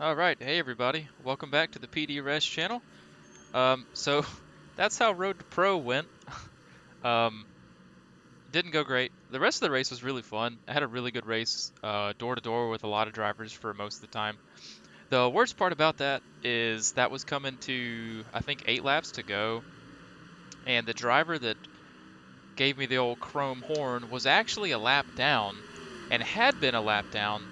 Alright, hey everybody, welcome back to the PDRS channel. So that's how Road to Pro went. Um, didn't go great. The rest of the race was really fun. I had a really good race, door to door with a lot of drivers for most of the time. The worst part about that is that was coming to, I think, 8 laps to go, and the driver that gave me the old chrome horn was actually a lap down, and had been a lap down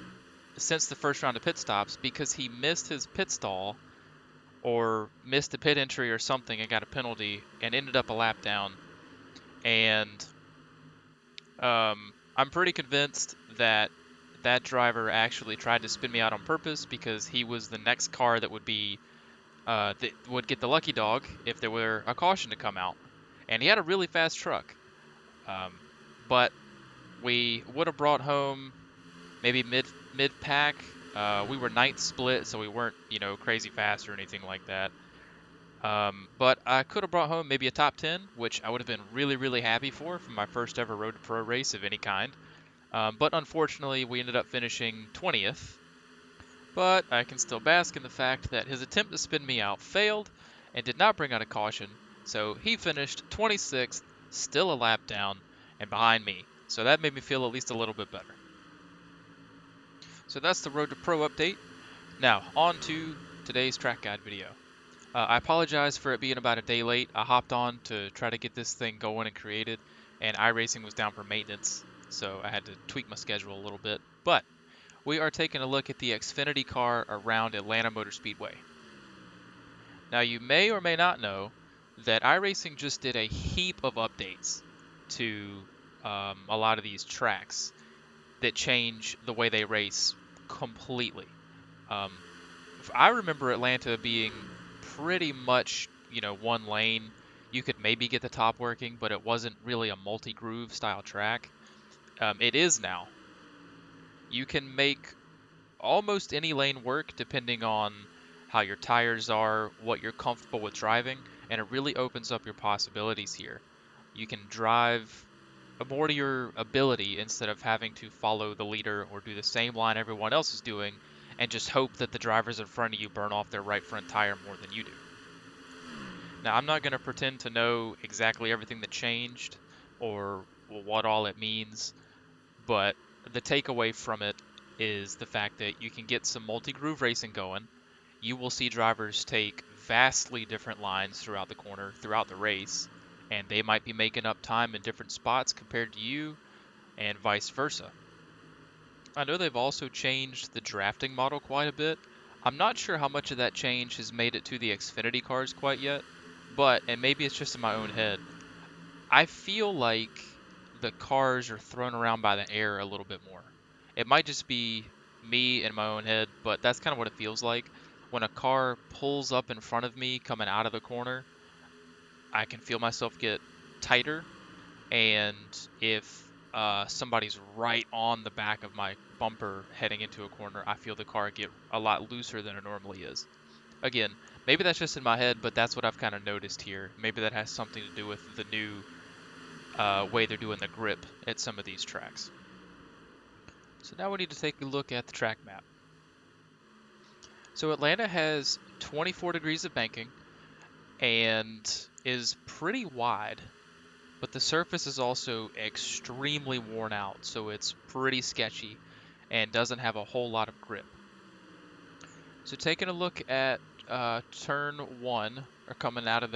since the first round of pit stops because he missed his pit stall or missed a pit entry or something and got a penalty and ended up a lap down. And I'm pretty convinced that that driver actually tried to spin me out on purpose because he was the next car that would get the lucky dog if there were a caution to come out. And he had a really fast truck. Um, but we would have brought home maybe mid pack. We were ninth split, so we weren't crazy fast or anything like that. But I could have brought home maybe a top 10, which I would have been really, really happy for my first ever Road to Pro race of any kind. But unfortunately, we ended up finishing 20th. But I can still bask in the fact that his attempt to spin me out failed and did not bring out a caution. So he finished 26th, still a lap down, and behind me. So that made me feel at least a little bit better. So that's the Road to Pro update. Now, on to today's track guide video. I apologize for it being about a day late. I hopped on to try to get this thing going and created, and iRacing was down for maintenance, so I had to tweak my schedule a little bit. But we are taking a look at the Xfinity car around Atlanta Motor Speedway. Now, you may or may not know that iRacing just did a heap of updates to a lot of these tracks that change the way they race completely. Um, I remember Atlanta being pretty much, one lane. You could maybe get the top working, but it wasn't really a multi-groove style track. It is now. You can make almost any lane work depending on how your tires are, what you're comfortable with driving, and it really opens up your possibilities here. You can drive more to your ability instead of having to follow the leader or do the same line everyone else is doing and just hope that the drivers in front of you burn off their right front tire more than you do. Now, I'm not going to pretend to know exactly everything that changed or what all it means, but the takeaway from it is the fact that you can get some multi-groove racing going. You will see drivers take vastly different lines throughout the corner, throughout the race, and they might be making up time in different spots compared to you, and vice versa. I know they've also changed the drafting model quite a bit. I'm not sure how much of that change has made it to the Xfinity cars quite yet, but, and maybe it's just in my own head, I feel like the cars are thrown around by the air a little bit more. It might just be me in my own head, but that's kind of what it feels like. When a car pulls up in front of me coming out of the corner, I can feel myself get tighter, and if somebody's right on the back of my bumper heading into a corner, I feel the car get a lot looser than it normally is. Again, maybe that's just in my head, but that's what I've kind of noticed here. Maybe that has something to do with the new way they're doing the grip at some of these tracks. So now we need to take a look at the track map. So Atlanta has 24 degrees of banking and is pretty wide, but the surface is also extremely worn out, so it's pretty sketchy and doesn't have a whole lot of grip. So taking a look at turn 1, or coming out of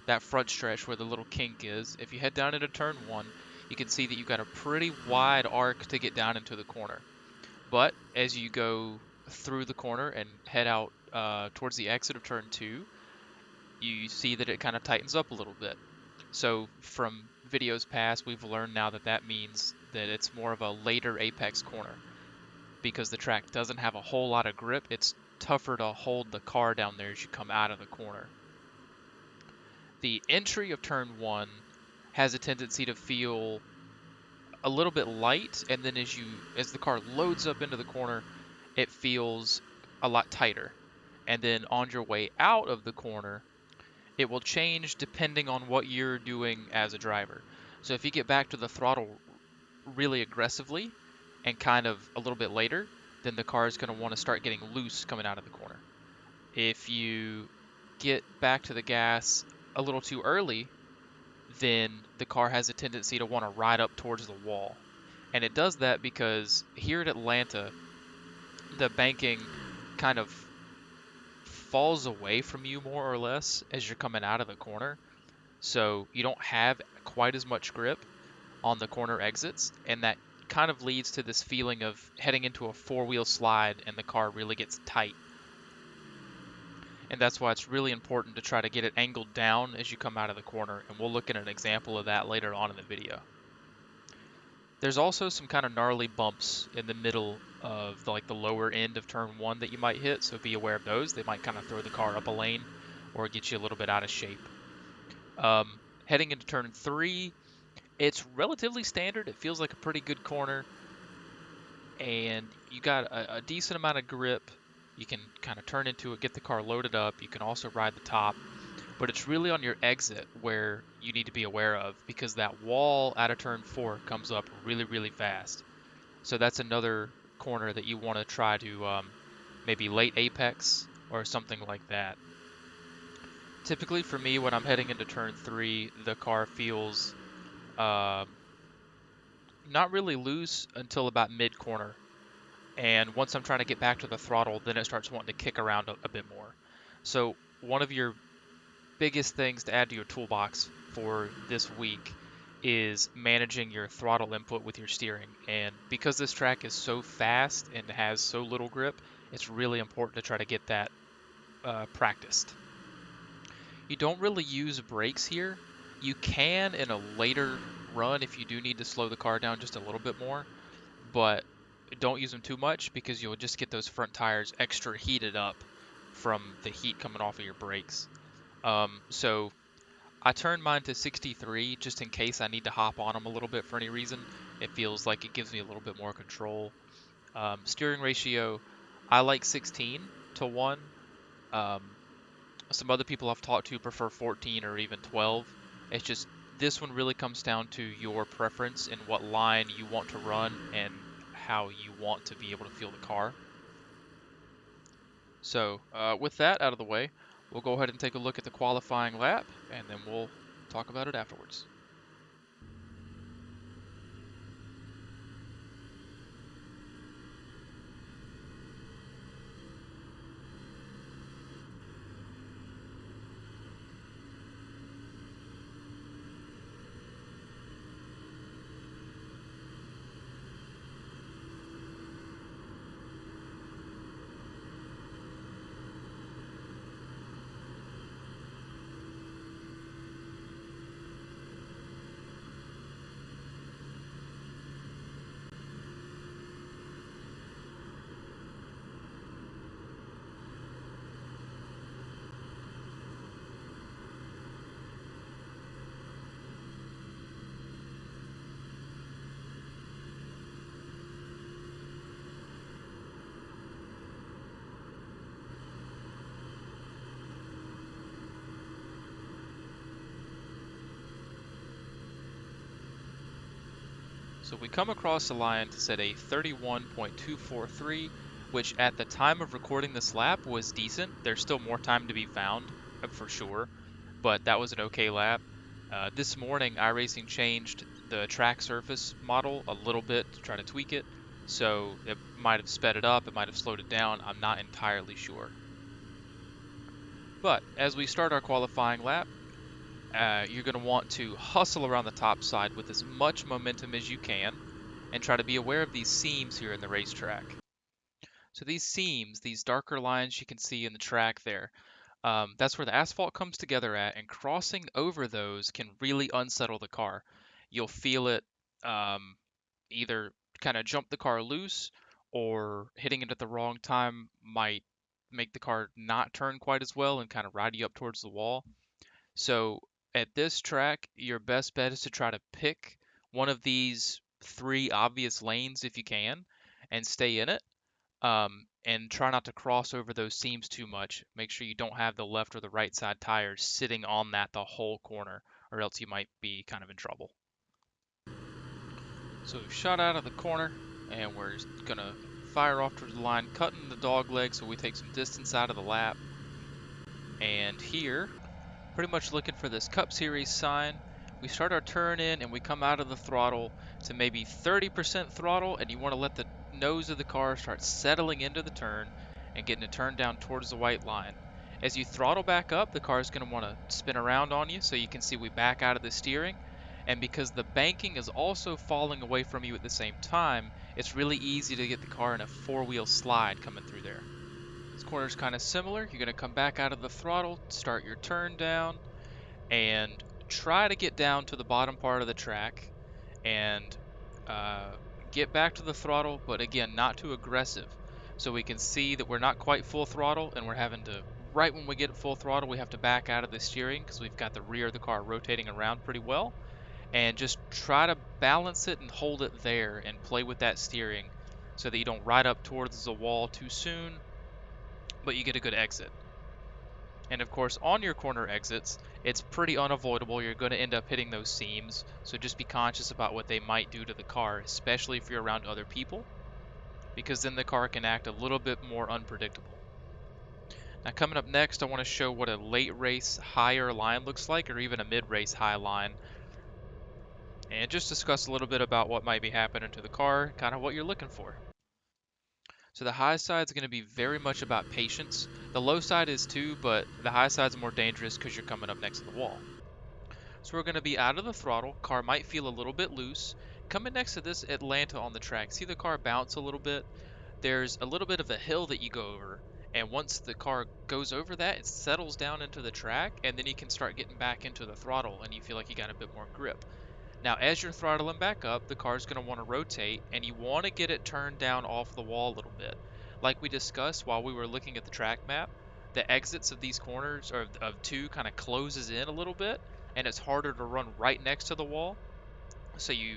that front stretch where the little kink is, if you head down into turn 1, you can see that you've got a pretty wide arc to get down into the corner. But as you go through the corner and head out towards the exit of turn 2, you see that it kind of tightens up a little bit. So from videos past, we've learned now that that means that it's more of a later apex corner because the track doesn't have a whole lot of grip. It's tougher to hold the car down there as you come out of the corner. The entry of turn 1 has a tendency to feel a little bit light, and then as the car loads up into the corner, it feels a lot tighter. And then on your way out of the corner, it will change depending on what you're doing as a driver. So if you get back to the throttle really aggressively and kind of a little bit later, then the car is going to want to start getting loose coming out of the corner. If you get back to the gas a little too early, then the car has a tendency to want to ride up towards the wall. And it does that because here in Atlanta, the banking kind of falls away from you more or less as you're coming out of the corner. So you don't have quite as much grip on the corner exits, and that kind of leads to this feeling of heading into a four-wheel slide and the car really gets tight. And that's why it's really important to try to get it angled down as you come out of the corner, and we'll look at an example of that later on in the video. There's also some kind of gnarly bumps in the middle of the lower end of turn one that you might hit, so be aware of those. They might kind of throw the car up a lane or get you a little bit out of shape. Heading into turn three, it's relatively standard. It feels like a pretty good corner, and you got a decent amount of grip. You can kind of turn into it, get the car loaded up. You can also ride the top, but it's really on your exit where you need to be aware of, because that wall out of turn four comes up really, really fast. So that's another corner that you want to try to maybe late apex or something like that. Typically for me, when I'm heading into turn three, the car feels uh, not really loose until about mid corner. And once I'm trying to get back to the throttle, then it starts wanting to kick around a bit more. So one of your biggest things to add to your toolbox for this week is managing your throttle input with your steering. And because this track is so fast and has so little grip, it's really important to try to get that practiced. You don't really use brakes here. You can in a later run if you do need to slow the car down just a little bit more, but don't use them too much because you'll just get those front tires extra heated up from the heat coming off of your brakes. So I turned mine to 63 just in case I need to hop on them a little bit for any reason. It feels like it gives me a little bit more control. Steering ratio, I like 16 to 1. Um, some other people I've talked to prefer 14 or even 12. It's just this one really comes down to your preference and what line you want to run and how you want to be able to feel the car. So with that out of the way, we'll go ahead and take a look at the qualifying lap, and then we'll talk about it afterwards. So we come across a line to set a 31.243, which at the time of recording this lap was decent. There's still more time to be found, for sure, but that was an okay lap. This morning, iRacing changed the track surface model a little bit to try to tweak it, so it might have sped it up, it might have slowed it down, I'm not entirely sure. But as we start our qualifying lap, you're going to want to hustle around the top side with as much momentum as you can and try to be aware of these seams here in the racetrack. So these seams, these darker lines you can see in the track there, that's where the asphalt comes together at, and crossing over those can really unsettle the car. You'll feel it um, either kind of jump the car loose, or hitting it at the wrong time might make the car not turn quite as well and kind of ride you up towards the wall. So at this track, your best bet is to try to pick one of these three obvious lanes if you can and stay in it. And try not to cross over those seams too much. Make sure you don't have the left or the right side tires sitting on that the whole corner, or else you might be kind of in trouble. So we've shot out of the corner, and we're gonna fire off towards the line, cutting the dog leg so we take some distance out of the lap. And here, pretty much looking for this Cup Series sign. We start our turn in and we come out of the throttle to maybe 30% throttle, and you want to let the nose of the car start settling into the turn and getting it turned down towards the white line. As you throttle back up, the car is going to want to spin around on you, so you can see we back out of the steering. And because the banking is also falling away from you at the same time, it's really easy to get the car in a four-wheel slide coming through there. This corner is kind of similar. You're going to come back out of the throttle, start your turn down, and try to get down to the bottom part of the track and uh, get back to the throttle, but again, not too aggressive. So we can see that we're not quite full throttle, and we're having to, right when we get full throttle, we have to back out of the steering because we've got the rear of the car rotating around pretty well. And just try to balance it and hold it there and play with that steering so that you don't ride up towards the wall too soon, but you get a good exit. And of course, on your corner exits, it's pretty unavoidable. You're going to end up hitting those seams, so just be conscious about what they might do to the car, especially if you're around other people, because then the car can act a little bit more unpredictable. Now coming up next, I want to show what a late race higher line looks like, or even a mid-race high line, and just discuss a little bit about what might be happening to the car, kind of what you're looking for. So the high side is going to be very much about patience. The low side is too, but the high side is more dangerous because you're coming up next to the wall. So we're going to be out of the throttle. Car might feel a little bit loose. Coming next to this Atlanta on the track, see the car bounce a little bit? There's a little bit of a hill that you go over. And once the car goes over that, it settles down into the track, and then you can start getting back into the throttle, and you feel like you got a bit more grip. Now, as you're throttling back up, the car's going to want to rotate, and you want to get it turned down off the wall a little bit. Like we discussed while we were looking at the track map, the exits of these corners, or of two, kind of closes in a little bit, and it's harder to run right next to the wall. So you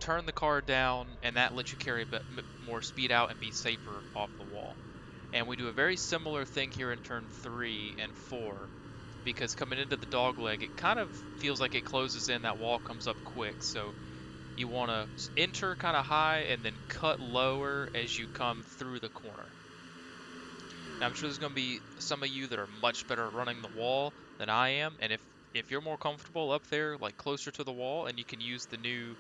turn the car down, and that lets you carry a bit more speed out and be safer off the wall. And we do a very similar thing here in turn 3 and 4, because coming into the dog leg, it kind of feels like it closes in, that wall comes up quick. So you want to enter kind of high and then cut lower as you come through the corner. Now I'm sure there's going to be some of you that are much better at running the wall than I am, and if you're more comfortable up there, like closer to the wall, and you can use the new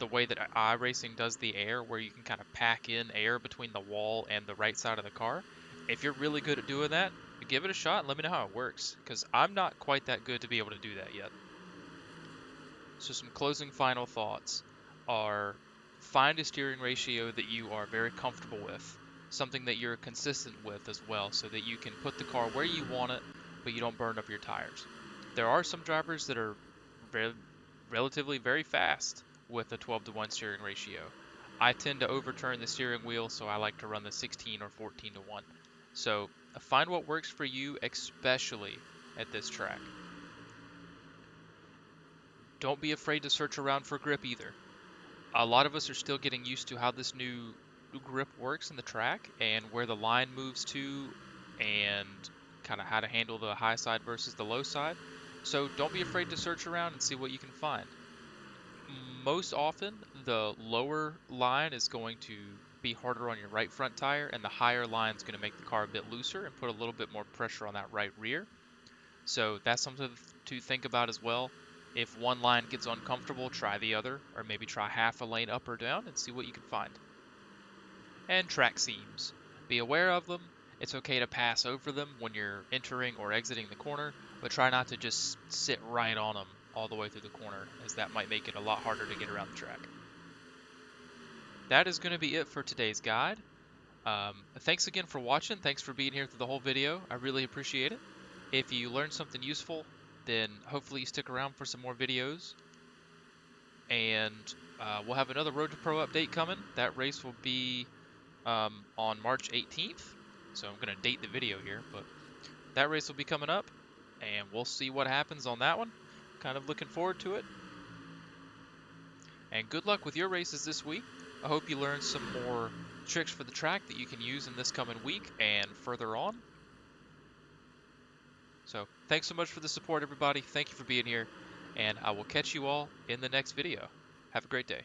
the way that iRacing does the air, where you can kind of pack in air between the wall and the right side of the car. If you're really good at doing that, give it a shot and let me know how it works, because I'm not quite that good to be able to do that yet. So some closing final thoughts are: find a steering ratio that you are very comfortable with, something that you're consistent with as well, so that you can put the car where you want it, but you don't burn up your tires. There are some drivers that are relatively very fast with a 12-to-1 steering ratio. I tend to overturn the steering wheel, so I like to run the 16 or 14-to-1. So find what works for you, especially at this track. Don't be afraid to search around for grip either. A lot of us are still getting used to how this new grip works in the track and where the line moves to, and kind of how to handle the high side versus the low side. So don't be afraid to search around and see what you can find. Most often, the lower line is going to be harder on your right front tire, and the higher line is going to make the car a bit looser and put a little bit more pressure on that right rear. So that's something to think about as well. If one line gets uncomfortable, try the other, or maybe try half a lane up or down and see what you can find. And track seams. Be aware of them. It's okay to pass over them when you're entering or exiting the corner, but try not to just sit right on them all the way through the corner, as that might make it a lot harder to get around the track. That is going to be it for today's guide. Thanks again for watching. Thanks for being here through the whole video. I really appreciate it. If you learned something useful, then hopefully you stick around for some more videos. And we'll have another Road to Pro update coming. That race will be on March 18th. So I'm going to date the video here, but that race will be coming up, and we'll see what happens on that one. Kind of looking forward to it. And good luck with your races this week. I hope you learned some more tricks for the track that you can use in this coming week and further on. So thanks so much for the support, everybody. Thank you for being here, and I will catch you all in the next video. Have a great day.